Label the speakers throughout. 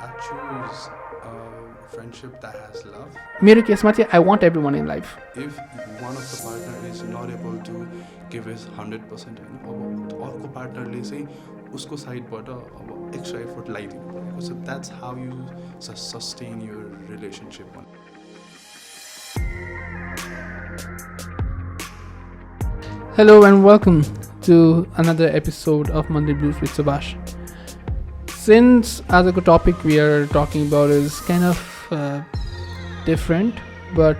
Speaker 1: I choose friendship that has love.
Speaker 2: मेरो केसमा चाहिँ I want everyone in life.
Speaker 1: If one of the partner is not able to give his 100% होइन अब अर्को पार्टनरले चाहिँ उसको साइडबाट अब एक्स्ट्रा एफोर्ट लगाइदिनु परेको. So that's how you sustain your relationship.
Speaker 2: Hello and welcome to another episode of Monday Blues with Subash. Since the topic we are talking about is kind of different, but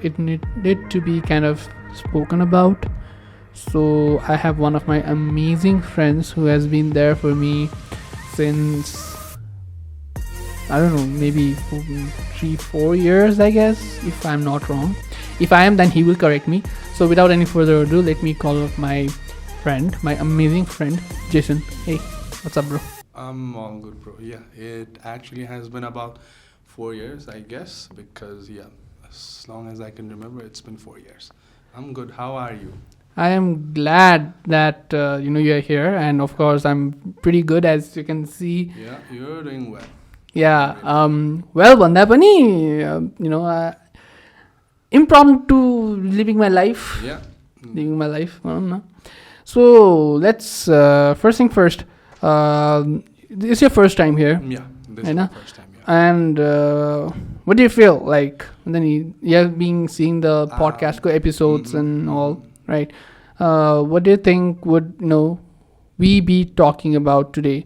Speaker 2: it needed to be kind of spoken about. So I have one of my amazing friends who has been there for me since, I don't know, maybe 3-4 years, I guess, if I'm not wrong. If I am, then he will correct me. So without any further ado, let me call up my friend, my amazing friend, Jason. Hey, what's up, bro?
Speaker 1: I'm all good, bro. Yeah, it actually has been about 4 years, I guess, because as long as I can remember, it's been 4 years. I'm good. How are you?
Speaker 2: I am glad that you're here, and of course I'm pretty good, as you can see.
Speaker 1: Yeah, you're doing well.
Speaker 2: Yeah, well, भन्दा पनि impromptu living my life.
Speaker 1: Yeah,
Speaker 2: living my life. So let's first thing first. This is your first time here.
Speaker 1: Yeah, this is my first time. Yeah.
Speaker 2: And what do you feel like? And then you have been seeing the podcast episodes and all, right? What do you think would we be talking about today?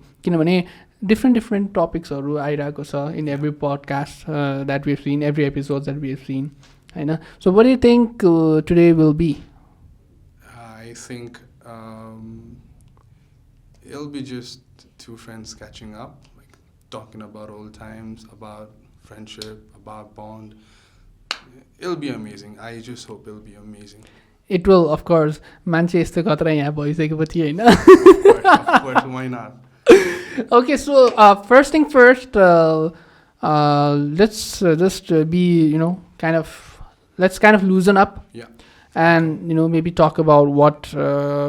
Speaker 2: Different topics are in every podcast that we've seen, every episode that we've seen. So what do you think today will be?
Speaker 1: I think it'll be just two friends catching up, like talking about old times, about friendship, about bond. It'll be amazing. I just hope it'll be amazing.
Speaker 2: It will, of course. मान्छे यस्तो खतरा यहाँ भइसकेपछि हैन.
Speaker 1: Of course, why not?
Speaker 2: Okay, so first thing first, let's just be let's kind of loosen up.
Speaker 1: Yeah.
Speaker 2: And maybe talk about what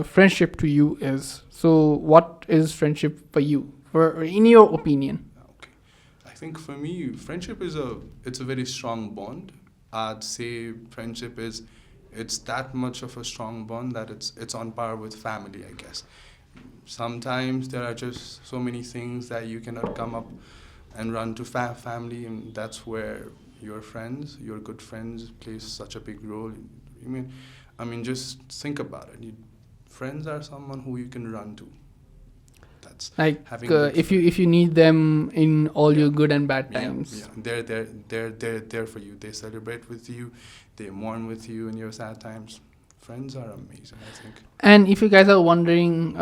Speaker 2: friendship to you is. So what is friendship for you, in your opinion?
Speaker 1: Okay, I think for me, friendship is a very strong bond. I'd say friendship it's that much of a strong bond that it's on par with family, I guess. Sometimes there are just so many things that you cannot come up and run to family, and that's where your friends, your good friends, plays such a big role. I mean, just think about it. Friends are someone who you can run to. That's
Speaker 2: like if you need them in all your good and bad times.
Speaker 1: Yeah, they're there for you. They celebrate with you. They mourn with you in your sad times. Friends are amazing, I think.
Speaker 2: And if you guys are wondering,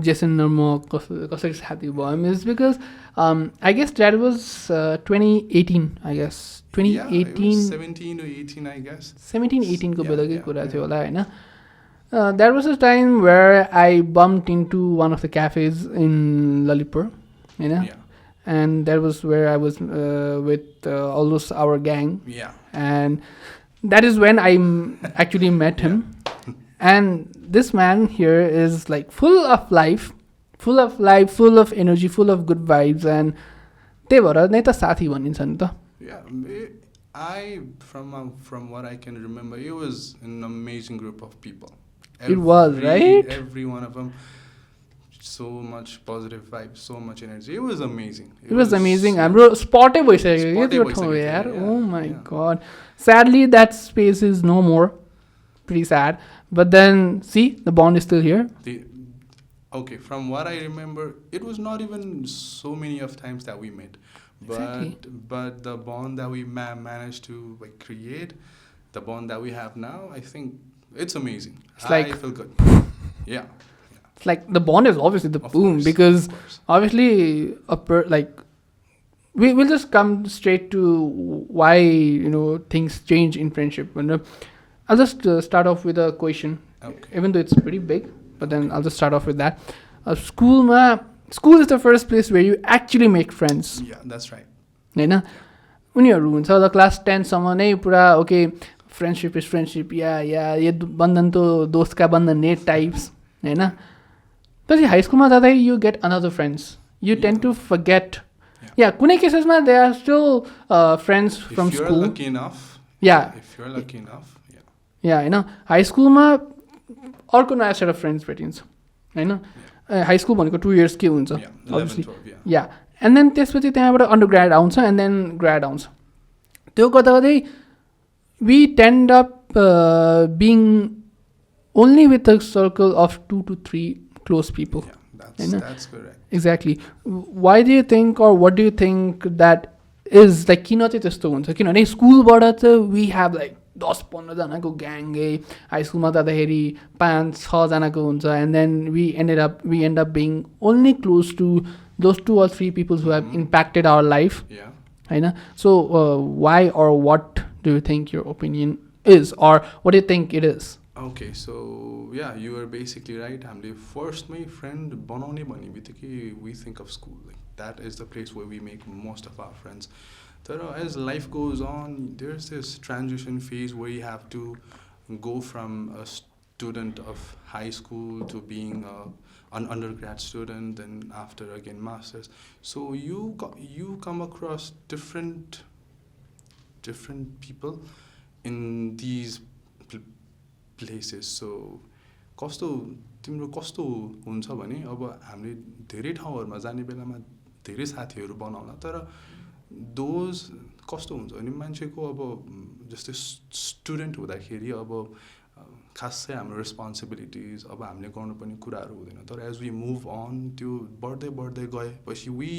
Speaker 2: Jason Nirmo कसरी साथी भयो, is because I guess that was 2018, I guess. 2018.
Speaker 1: Yeah, it was 17 or 18, I guess.
Speaker 2: 17-18 को बेलाकै कुरा थियो होला हैन. There was a time where I bumped into one of the cafes in Lalitpur,
Speaker 1: Yeah.
Speaker 2: And that was where I was with almost our gang.
Speaker 1: Yeah.
Speaker 2: And that is when I actually met him. And this man here is like full of life, full of energy, full of good vibes, and त्यही भएर नै त साथी भनिन्छ नि त.
Speaker 1: Yeah, from what I can remember, it was an amazing group of people.
Speaker 2: It was, right?
Speaker 1: Every one of them, so much positive vibes, so much energy. It was amazing.
Speaker 2: It was amazing. हाम्रो स्पटै भइसक्यो त्यो ठाउँ यार. Oh my god. Sadly, that space is no more. Pretty sad. But then, see, the bond is still here.
Speaker 1: Okay, from what I remember, it was not even so many of times that we met. But the bond that we managed to create, the bond that we have now, I think it's amazing. I feel good. Yeah.
Speaker 2: It's like the bond is obviously the boom, because obviously we'll just come straight to why things change in friendship. I'll just start off with a question, even though it's pretty big, but then I'll just start off with that. School is the first place where you actually make friends.
Speaker 1: Yeah, that's right.
Speaker 2: उनीहरू हुन्छ होला class 10 सम्म नै पुरा okay friendship is friendship ये बन्धन तो दोस्त का बन्धन नेट टाइप्स हैन. पछि हाई स्कुलमा जाँदा you get another friends, you tend
Speaker 1: Yeah.
Speaker 2: to forget.
Speaker 1: Yeah.
Speaker 2: Yeah, कुनै केसेसमा they are still friends from
Speaker 1: If you're
Speaker 2: school.
Speaker 1: lucky enough.
Speaker 2: Yeah.
Speaker 1: If you're lucky enough. Yeah.
Speaker 2: या होइन हाई स्कुलमा अर्को नयाँ set of friends भेटिन्छ होइन high school भनेको 2 years के हुन्छ
Speaker 1: Yeah. 11, 12. Yeah.
Speaker 2: Yeah and then त्यसपछि त्यहाँबाट अन्डर ग्राड आउँछ एन्ड देन ग्राड आउँछ त्यो गर्दा गर्दै we tend up being only with a circle of 2 to 3 close people
Speaker 1: Yeah. That's correct.
Speaker 2: Exactly why do you think or what do you think that is like किन चाहिँ त्यस्तो हुन्छ किनभने स्कुलबाट चाहिँ वी हेभ लाइक 10-15जनाको ग्याङ्गै high स्कुलमा जाँदाखेरि 5-6जनाको हुन्छ and then we end up being only close to those 2 or 3 peoples who have impacted our life
Speaker 1: Yeah.
Speaker 2: होइन so why or what do you think your opinion is or what you think it is
Speaker 1: Okay, so yeah, you are basically right. हामीले first my friend बनाउने भन्ने बित्तिकै we think of school. Like that is the place where we make most of our friends. But as life goes on, there's this transition phase where you have to go from a student of high school to being an undergrad student, and after again masters. So you come across different people in these places. So कस्तो तिम्रो कस्तो हुन्छ भने अब हामीले धेरै ठाउँहरूमा जाने बेलामा धेरै साथीहरू बनाउला तर दोज कस्तो हुन्छ भने मान्छेको अब जस्तै स्टुडेन्ट हुँदाखेरि अब खासै हाम्रो रेस्पोन्सिबिलिटिज अब हामीले गर्नुपर्ने कुराहरू हुँदैन तर एज वी मुभ अन त्यो बढ्दै गएपछि we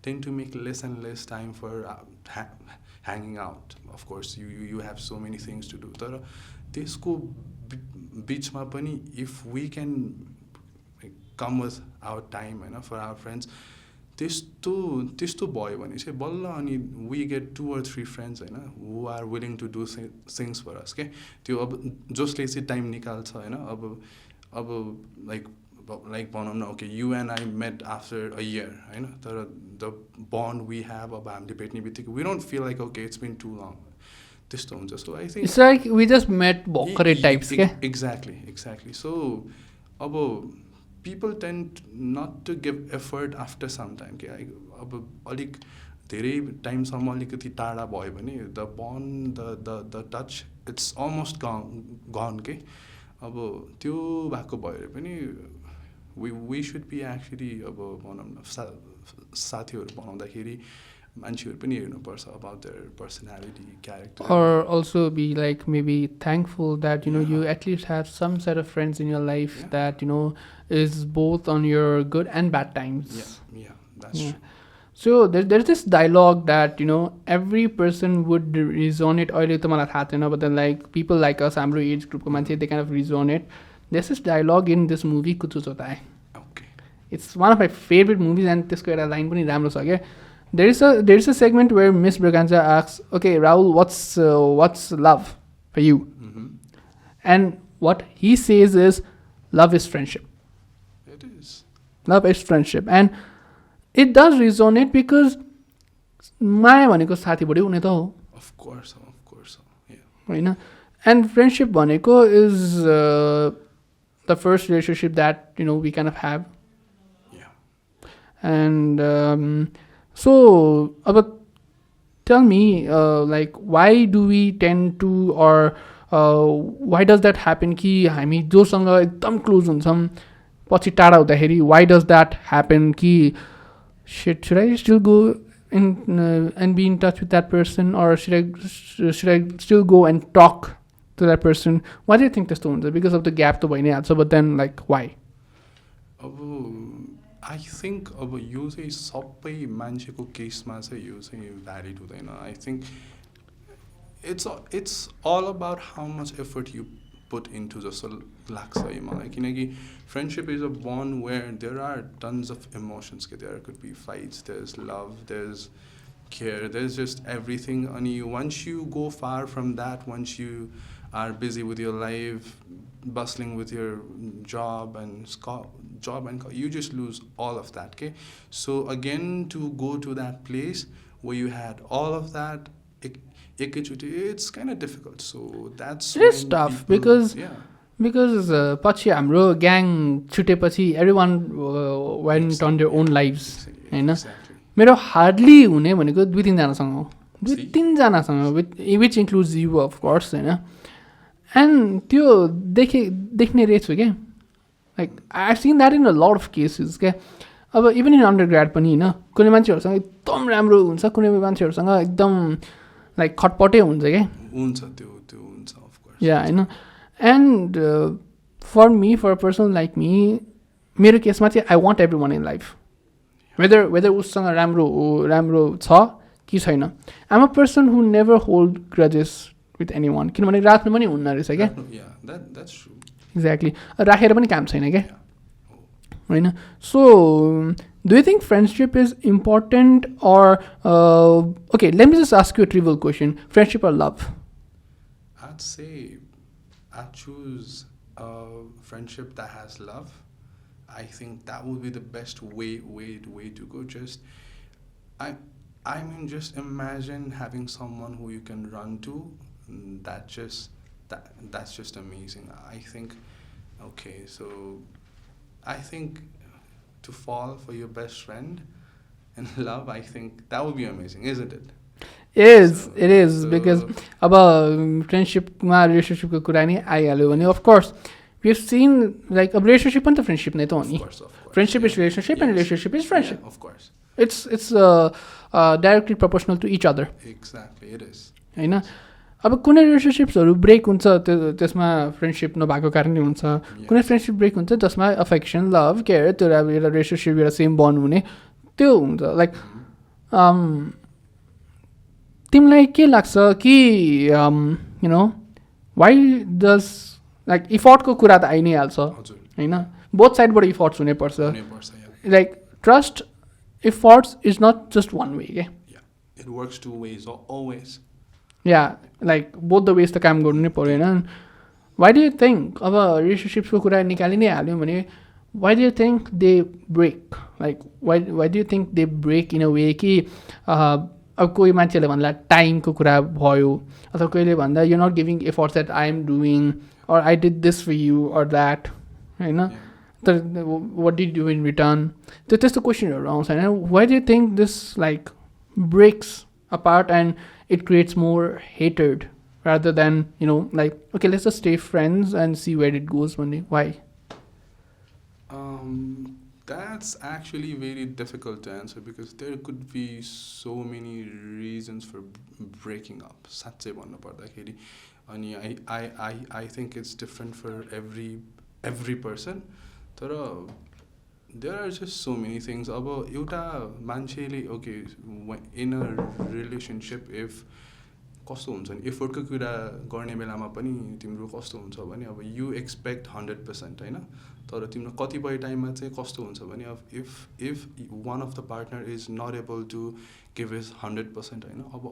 Speaker 1: tend to make less and less time for hanging out of course you have so many things to do तर त्यसको बिचमा पनि if we can come with our time होइन फर आवर फ्रेन्ड्स त्यस्तो भयो भने चाहिँ बल्ल अनि वी गेट 2 or 3 फ्रेन्ड्स होइन who are willing to do things for us के त्यो अब जसले चाहिँ टाइम निकाल्छ होइन अब लाइक भनौँ न okay you and I met after a year होइन तर द बन्ड वी हेभ अब हामीले भेट्ने बित्तिकै we don't feel like okay it's been too long त्यस्तो हुन्छ so I think
Speaker 2: it's like we just met भर्खरै टाइप्स के
Speaker 1: एक्ज्याक्टली सो अब people tend not to give effort after some time के अब अलिक धेरै टाइमसम्म अलिकति टाढा भयो भने the bond the touch it's almost gun के अब त्यो भएको भयो पनि वी सुड बी एक्चुली अब भनौँ न साथीहरू बनाउँदाखेरि मान्छेहरू पनि हेर्नुपर्छ about their personality character
Speaker 2: or also be like maybe thankful that you at least have some set of friends in your life that is both on your good and bad times.
Speaker 1: Yeah, that's true.
Speaker 2: So there's this dialogue that every person would resonate अहिले त मलाई थाहा छैन but then like people like us हाम्रो as ग्रुपको मान्छे they kind of resonate. There's this dialogue in this movie कुछ होता है.
Speaker 1: Okay.
Speaker 2: It's one of my favorite movies and त्यसको एउटा लाइन पनि राम्रो छ क्या There is a segment where Miss Braganza asks, "Okay, Rahul, what's love for you?"
Speaker 1: Mm-hmm.
Speaker 2: And what he says is, "Love is friendship."
Speaker 1: It is.
Speaker 2: Love is friendship, and it does resonate because माया भनेको साथी बढी हुने त हो.
Speaker 1: Of course, yeah.
Speaker 2: होइन and friendship भनेको is the first relationship that we kind of have.
Speaker 1: Yeah.
Speaker 2: And so about tell me like why do we tend to or why does that happen कि हामी जोसँग एकदम close हुन्छौँ पछि टाढा हुँदाखेरि why does that happen कि should I still go in and be in touch with that person or should I still go and talk to that person why do you think त्यस्तो हुन्छ because of the gap त भइ नै हाल्छ but then like why
Speaker 1: I think अब यो चाहिँ सबै मान्छेको केसमा चाहिँ यो चाहिँ भ्यालिड हुँदैन I think it's all about how much effort you put into जस्तो लाग्छ है मलाई किनकि friendship is a bond where there are tons of emotions के there could be fights there is love there is care there is just everything अनि once you go far from that once you are busy with your life, bustling with your job and you just lose all of that, okay? So again, to go to that place where you had all of that, it's kind of difficult. So that's
Speaker 2: it is tough because Because पछि हाम्रो gang छुटेपछि everyone went on their own lives हैन.
Speaker 1: Exactly.
Speaker 2: मेरो hardly हुने भनेको 2-3जनासँग हो. 2-3जनासँग which includes you of course Hahn. And त्यो देख्ने रहेछु क्या. Like I've seen that in a lot of cases क्या. अब even in undergrad पनि हैन, कुनै मान्छेहरूसँग एकदम राम्रो हुन्छ, कुनै मान्छेहरूसँग एकदम लाइक खटपटे हुन्छ क्या.
Speaker 1: हुन्छ त्यो हुन्छ of course.
Speaker 2: Yeah, Hahn. And for me, for a person like me, मेरो केसमा चाहिँ I want everyone in life. Whether उसँग राम्रो छ कि छैन. I'm a person who never hold grudges with anyone. किनभने राख्नु पनि हुन्न रहेछ क्या.
Speaker 1: Yeah, that's true.
Speaker 2: Exactly. राखेर पनि काम छैन क्या. होइन. So, do you think friendship is important or okay, let me just ask you a trivial question. Friendship or love?
Speaker 1: I'd say I choose a friendship that has love. I think that would be the best way to go. I mean, just imagine having someone who you can run to. That's just amazing. I think, okay, so I think to fall for your best friend in love, I think that would be amazing, isn't it?
Speaker 2: It is because अब फ्रेन्डसिपमा रिलेसनसिपको कुरा नि आइहाल्यो भने of course we have seen like अब relationship पनि त friendship नै त हो नि. Friendship is relationship and relationship is friendship.
Speaker 1: Yeah, of course.
Speaker 2: It's directly proportional to each other.
Speaker 1: Exactly, it is.
Speaker 2: हैन. अब कुनै रिलेसनसिप्सहरू ब्रेक हुन्छ त्यसमा फ्रेन्डसिप नभएको कारणले हुन्छ. कुनै फ्रेन्डसिप ब्रेक हुन्छ जसमा अफेक्सन लभ केयर त्यो अब एउटा रिलेसनसिप एउटा सेम बन्ड हुने त्यो हुन्छ. लाइक तिमीलाई के लाग्छ कि you know why does like इफर्टको कुरा त आइ नै हाल्छ होइन. बोथ साइडबाट इफर्ट्स हुनैपर्छ. Like trust efforts is not just one way के.
Speaker 1: It works two ways always.
Speaker 2: Yeah, like both the ways त काम गर्नु नै पर्यो होइन. Why do you think अब रिलेसनसिप्सको कुरा निकालि नै हाल्यो भने why do you think they break? Like why do you think they break in a way कि अब कोही मान्छेले भन्ला टाइमको कुरा भयो अथवा कोहीले भन्दा you're not giving efforts that I am doing or I did this for you or that होइन. What did you do in return? त्यस्तो क्वेसनहरू आउँछ होइन. Why do you think this like breaks apart and it creates more hatred rather than, you know, like, okay, let's just stay friends and see where it goes one day. Why?
Speaker 1: That's actually very difficult to answer because there could be so many reasons for breaking up. साँच्चै भन्नु पर्दाखेरि अनि I think it's different for every person. तर there are just so many things. अब एउटा मान्छेले okay in a relationship if कस्तो हुन्छ नि एफोर्टको कुरा गर्ने बेलामा पनि तिम्रो कस्तो हुन्छ भने अब you expect 100% हैन. तर तिम्रो कतिपय टाइममा चाहिँ कस्तो हुन्छ भने अब if one of the partner is not able to give his 100% हैन. अब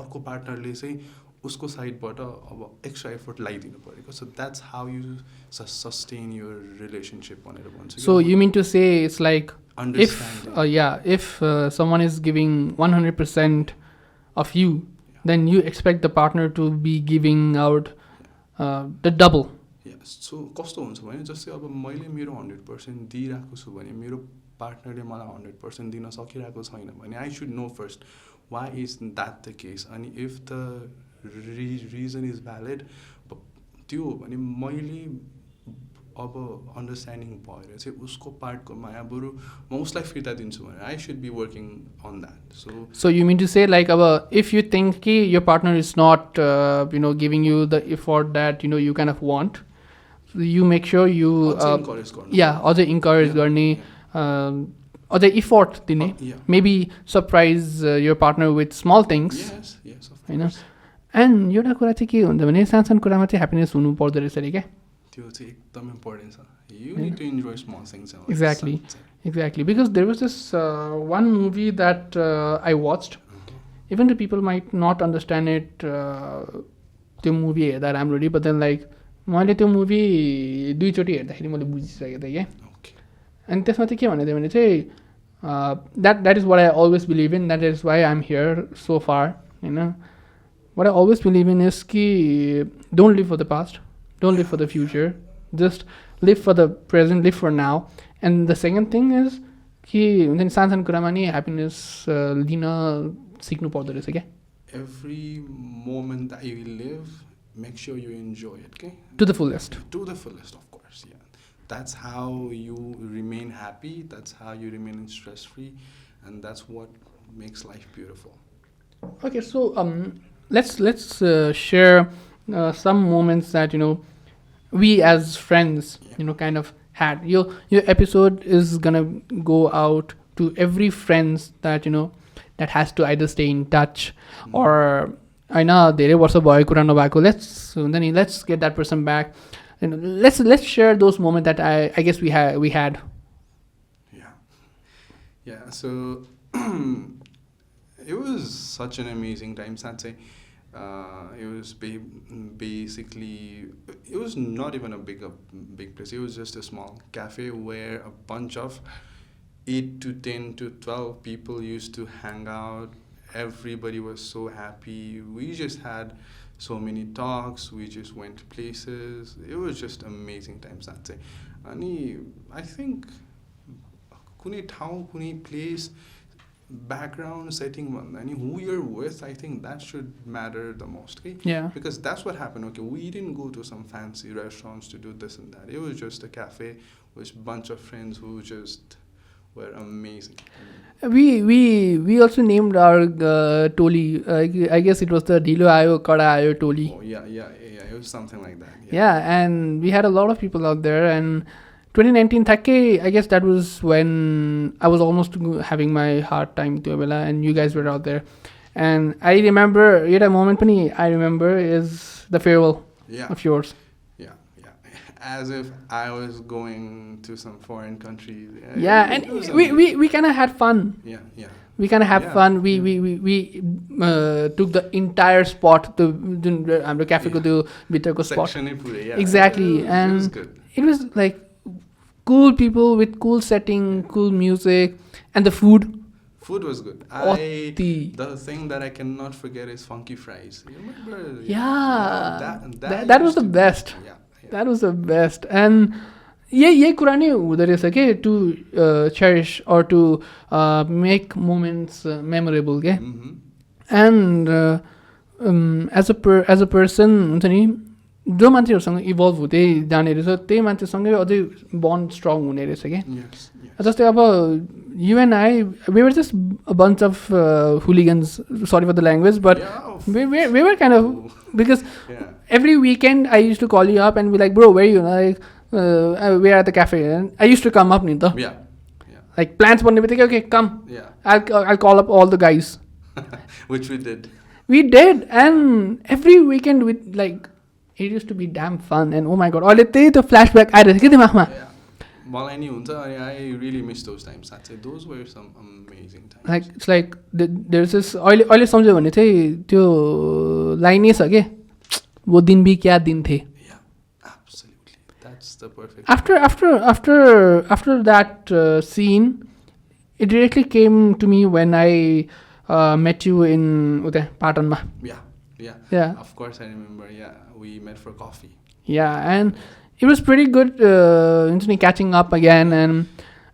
Speaker 1: अर्को पार्टनरले चाहिँ उसको साइडबाट अब एक्स्ट्रा एफोर्ट लगाइदिनु परेको. So that's how you sustain your relationship भनेर भन्छु.
Speaker 2: So you mean to say it's like
Speaker 1: understanding.
Speaker 2: if someone is giving 100% of you, then you expect the partner to be giving out the double.
Speaker 1: Yes. So कस्तो हुन्छ भने जस्तै अब मैले मेरो 100% दिइराखेको छु भने मेरो पार्टनरले मलाई 100% दिन सकिरहेको छैन भने I should know first why is that the case. अनि if the reason is valid त्यो भने मैले अब अन्डरस्ट्यान्डिङ भएर चाहिँ उसको पार्टको माया बरु म उसलाई फिर्ता दिन्छु भने I should be working on that. So
Speaker 2: you mean to say like अब if you think कि your partner is not you know giving you the effort that you know you kind of want, you make sure you अझै encourage गर्ने अझै effort दिने. Maybe surprise your partner with small things.
Speaker 1: Yes of
Speaker 2: course.
Speaker 1: course.
Speaker 2: And एउटा कुरा चाहिँ के हुन्छ भने सानो कुरामा चाहिँ ह्याप्पिनेस हुनु पर्दो रहेछ अरे क्या.
Speaker 1: त्यो चाहिँ एकदम इम्पोर्टेन्ट छ. You need to enjoy small things.
Speaker 2: Exactly. Because there was this one movie that I watched. Even the people might not understand it. त्यो मुभी हेर्दा राम्ररी but then like मैले त्यो मुभी दुईचोटि हेर्दाखेरि मैले बुझिसकेको थिएँ क्या. अनि त्यसमा चाहिँ के भनेको थियो भने चाहिँ that is what I always believe in. That is why I'm here so far. होइन. What I always believe in is कि don't live for the past. Don't live for the future. just live for the present, live for now. And the second thing is कि हुन्छ नि सानो सानो कुरामा नि happiness लिन सिक्नु पर्दो रहेछ क्या.
Speaker 1: Every moment that you live, make sure you enjoy it, okay?
Speaker 2: To the fullest.
Speaker 1: To the fullest, of course, yeah. That's how you remain happy, that's how you remain stress-free, and that's what makes life beautiful.
Speaker 2: Okay, so let's share some moments that we as friends kind of had. Your episode is gonna go out to every friends that that has to either stay in touch or होइन धेरै वर्ष भयो कुरा नभएको. Let's get that person back. Let's share those moments that I guess we had.
Speaker 1: Yeah. So it was such an amazing time. I'd say it was basically, it was not even a big place. It was just a small cafe where a bunch of 8 to 10 to 12 people used to hang out. Everybody was so happy. We just had so many talks. We just went places. It was just amazing times, I'd say. And I think kuny ठाउँ, kuny place, background setting, and who you're with, I think that should matter the most. Okay?
Speaker 2: Yeah.
Speaker 1: Because that's what happened. Okay, we didn't go to some fancy restaurants to do this and that. It was just a cafe with a bunch of friends who just were amazing.
Speaker 2: We also named our toli. I guess it was the Dilo Ayo Kada Ayo toli.
Speaker 1: Oh yeah. It was something like that.
Speaker 2: Yeah, and we had a lot of people out there. And 2019 Thake, I guess that was when I was almost having my hard time to Abela, and you guys were out there. And I remember, yet a moment I remember is the farewell of yours.
Speaker 1: Yeah. As if I was going to some foreign country.
Speaker 2: Yeah, and we kind of had fun.
Speaker 1: Yeah.
Speaker 2: We kind of had fun. We took the entire spot to the cafe ko to bitarko spot. Exactly, and
Speaker 1: it was good.
Speaker 2: It was like cool people with cool setting, cool music, and the food.
Speaker 1: Food was good. The thing that I cannot forget is funky fries. You remember?
Speaker 2: Yeah, that was the best.
Speaker 1: Yeah.
Speaker 2: That was the best. And यही कुरा नै हुँदो रहेछ के, to cherish or to make moments memorable के. And as a person हुन्छ नि, जो मान्छेहरूसँग इभल्भ हुँदै जाने रहेछ त्यही मान्छेसँगै अझै बन्ड स्ट्रङ हुने रहेछ क्या. जस्तै अब you and I, we were just a bunch of hooligans, sorry for the language, but we were kind of, because every weekend I used to call you up and be like, bro, where are you? Like, we are at the cafe, and I used to come up, like plans bhanne bittikai, okay, come. I'll call up all the guys.
Speaker 1: Which we did.
Speaker 2: We did, and every weekend with like, it used to be damn fun. And oh my god, अहिले त्यही त flashback आइरहेछ के दिमागमा.
Speaker 1: मलाई नि हुन्छ, I really miss those times. I'd say those were some amazing times.
Speaker 2: Like it's like there's this अहिले सम्झ्यो भने चाहिँ त्यो लाइन नै छ के, वो दिन भी क्या दिन थे.
Speaker 1: Yeah, absolutely. That's the perfect.
Speaker 2: After that scene, it directly came to me when I met you in Patanma. Yeah.
Speaker 1: Of course I remember. Yeah, we met for coffee.
Speaker 2: Yeah, and it was pretty good catching up again,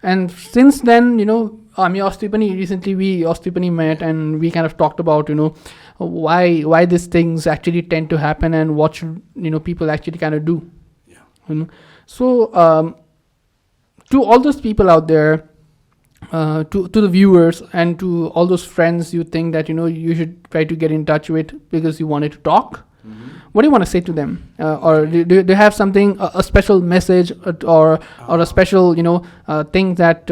Speaker 2: and since then, recently we met, and we kind of talked about why these things actually tend to happen and what should people actually kind of do. So to all those people out there, to the viewers and to all those friends you think that you should try to get in touch with because you wanted to talk, what do you want to say to them? Or do you have something, a special message or a special thing that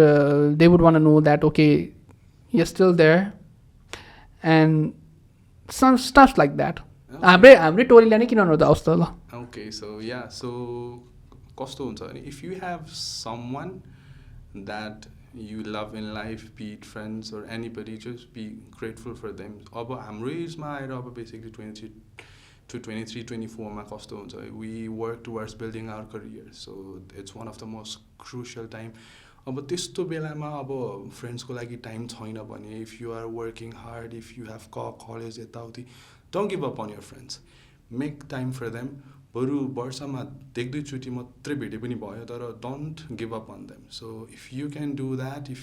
Speaker 2: they would want to know that okay, you're still there, and some stuff like that.
Speaker 1: Okay, so if you have someone that you love in life, be it friends or anybody, just be grateful for them. Basically 23 to 24 we work towards building our career, so it's one of the most crucial time. Friends ko lagi time छैन भने, if you are working hard, if you have college, don't give up on your friends. Make time for them. बरु वर्षमा एक दुईचोटि मात्रै भेटे पनि भयो तर don't give up on them so if you can do that if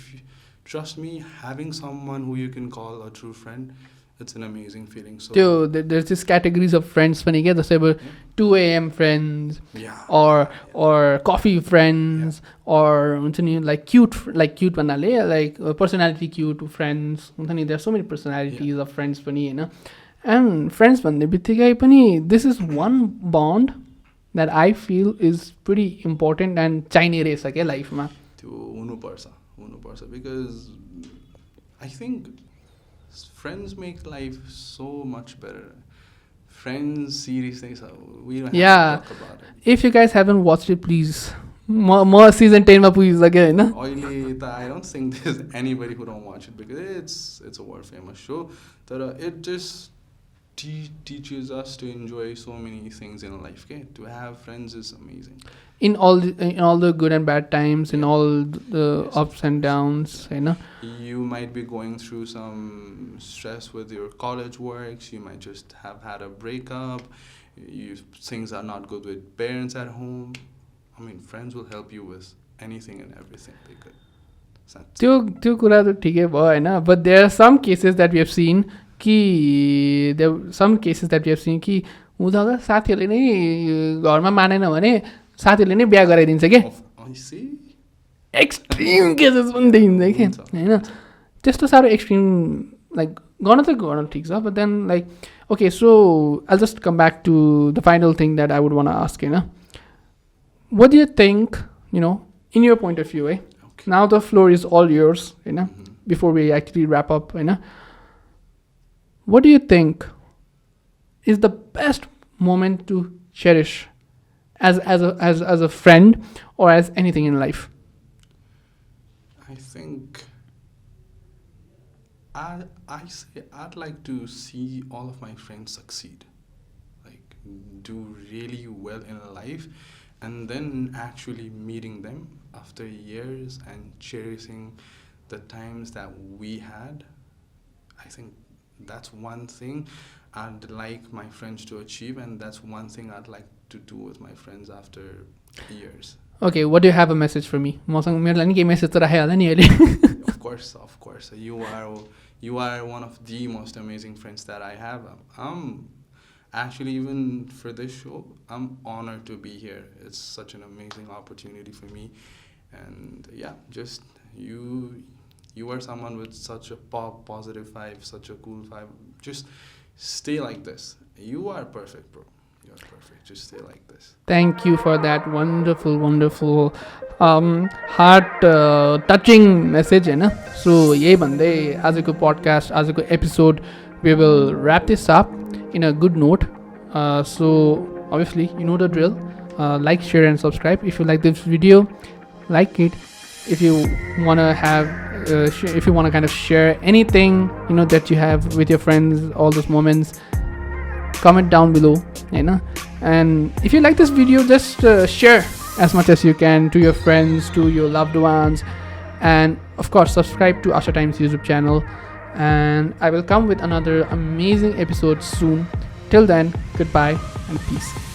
Speaker 1: trust me having someone who you can call a true friend it's an amazing feeling so
Speaker 2: त्यो there's this categories of friends पनि क्या जस्तै अब 2 AM friends or coffee friends or हुन्छ नि like cute भन्नाले like personality cute friends हुन्छ नि there are so many personalities of friends पनि हैन and friends भन्ने बित्तिकै पनि this is one bond that I feel is pretty important and चाहिने रहेछ क्या लाइफमा
Speaker 1: त्यो हुनुपर्छ because I think friends make life so much better. Friends series things we don't have to talk about it.
Speaker 2: If you guys haven't watched it, please. More season 10 ma please again.
Speaker 1: I don't think there's anybody who don't watch it because it's a world famous show. But it just teaches us to enjoy so many things in life. Okay? To have friends is amazing.
Speaker 2: In all the good and bad times, in all the ups and downs, you know.
Speaker 1: You might be going through some stress with your college works. You might just have had a breakup. Things are not good with parents at home. I mean, friends will help you with anything and everything.
Speaker 2: त्यो कुरा त ठिकै भयो हैन but there are some cases that we have seen कि हुँदा त साथीहरूले नै घरमा मानेन भने साथीहरूले नै बिहा गराइदिन्छ के एक्सट्रिम केसेस पनि देखिन्छ कि होइन त्यस्तो साह्रो एक्सट्रिम लाइक गर्न ठिक छ but then like okay so I just come back to the final thing that I would want ask होइन what do you think, you know, in your point of view, now the floor is all yours, you know, before we actually wrap up, you know, what do you think is the best moment to cherish as a friend or as anything in life?
Speaker 1: I think I say I'd like to see all of my friends succeed, like do really well in life. And then actually meeting them after years and cherishing the times that we had. I think that's one thing I'd like my friends to achieve, and that's one thing I'd like to do with my friends after years.
Speaker 2: Okay, what do you have a message for me? Message
Speaker 1: Of course. You are one of the most amazing friends that I have. Actually, even for this show, I'm honored to be here. It's such an amazing opportunity for me. And yeah, just you are someone with such a positive vibe, such a cool vibe. Just stay like this. You are perfect, bro. You are perfect. Just stay like this.
Speaker 2: Thank you for that wonderful heart touching message. So, यही भन्दै आजको podcast, आजको episode, we will wrap this up in a good note. So obviously you know the drill. Like, share and subscribe. If you like this video, like it. If you wanna kind of share anything, you know, that you have with your friends, all those moments, comment down below, you know. And if you like this video, just share as much as you can to your friends, to your loved ones, and of course subscribe to Aasha Times YouTube channel. And I will come with another amazing episode soon. Till then, goodbye and peace.